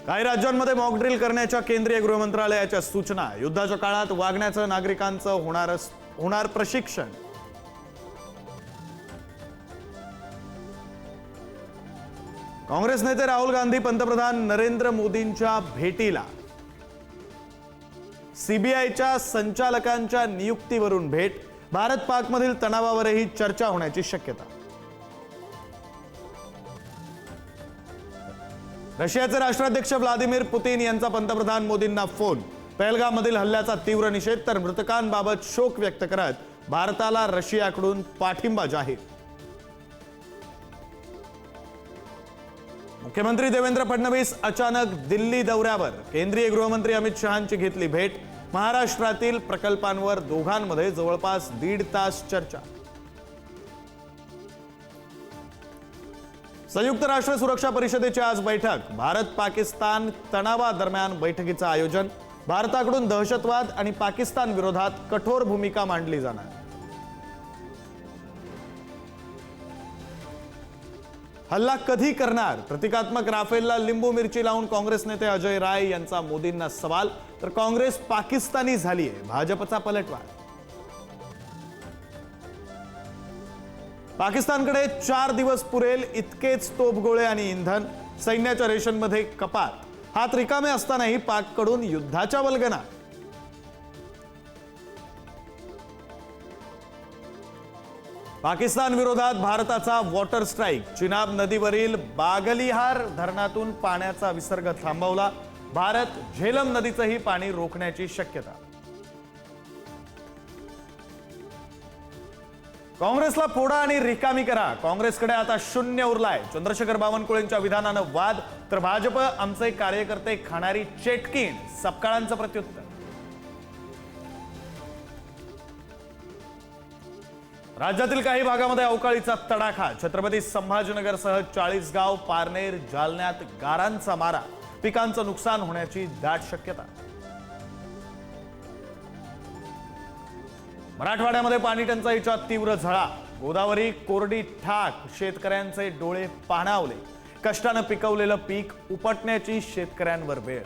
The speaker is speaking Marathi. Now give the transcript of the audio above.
काही राज्यांमध्ये मॉक ड्रिल करण्याच्या केंद्रीय गृह मंत्रालयाच्या सूचना। युद्धाच्या काळात वागण्याचं नागरिकांचं होणार प्रशिक्षण। काँग्रेस नेते राहुल गांधी पंतप्रधान नरेंद्र मोदींच्या भेटीला। सीबीआयच्या संचालकांच्या नियुक्तीवरून भेट। भारत पाक मधील तणावावरही चर्चा होण्याची शक्यता। रशियाचे राष्ट्राध्यक्ष व्लादिमीर पुतिन यांचा पंतप्रधान मोदींना फोन। पहलगाममधील हल्ल्याचा तीव्र निषेध तर मृतकांबाबत शोक व्यक्त करत भारताला रशियाकडून पाठिंबा जाहीर। मुख्यमंत्री देवेंद्र फडणवीस अचानक दिल्ली दौऱ्यावर। केंद्रीय गृहमंत्री अमित शहांची घेतली भेट। महाराष्ट्रातील प्रकल्पांवर दोघांमध्ये जवळपास 1.5 तास चर्चा। संयुक्त राष्ट्र सुरक्षा परिषदेची आज बैठक। भारत पाकिस्तान तणावादरम्यान बैठकीचं आयोजन। भारताकडून दहशतवाद आणि पाकिस्तान विरोधात कठोर भूमिका मांडली जाणार। हल्ला कधी करणार? प्रतिकात्मक राफेलला लिंबू मिरची लावून काँग्रेस नेते अजय राय यांचा मोदींना सवाल। तर काँग्रेस पाकिस्तानी झालीये, भाजपचा पलटवार। पाकिस्तानकडे 4 दिवस पुरेल इतकेच तोफगोळे आणि इंधन। सैन्याच्या रेशनमध्ये कपात। हात रिकामे असतानाही पाककडून युद्धाच्या वल्गना। पाकिस्तान विरोधात भारताचा वॉटर स्ट्राईक। चिनाब नदीवरील बागलिहार धरणातून पाण्याचा विसर्ग थांबवला। भारत झेलम नदीचंही पाणी रोखण्याची शक्यता। काँग्रेसला फोडा आणि रिकामी करा। काँग्रेसकडे आता शून्य उरलाय। चंद्रशेखर बावनकुळेंच्या विधानानं वाद तर भाजप आमचे कार्यकर्ते खाणारी चेटकीण। सपकाळांचं प्रत्युत्तर। राज्यातील काही भागामध्ये अवकाळीचा तडाखा। छत्रपती संभाजीनगरसह 40 गाव, पारनेर, जालन्यात गारांचा मारा। पिकांचं नुकसान होण्याची दाट शक्यता। मराठवाड्यामध्ये पाणी टंचाईच्या तीव्र झळा। गोदावरी कोरडी ठाक। शेतकऱ्यांचे डोळे पाणावले। कष्टानं पिकवलेलं पीक उपटण्याची शेतकऱ्यांवर वेळ।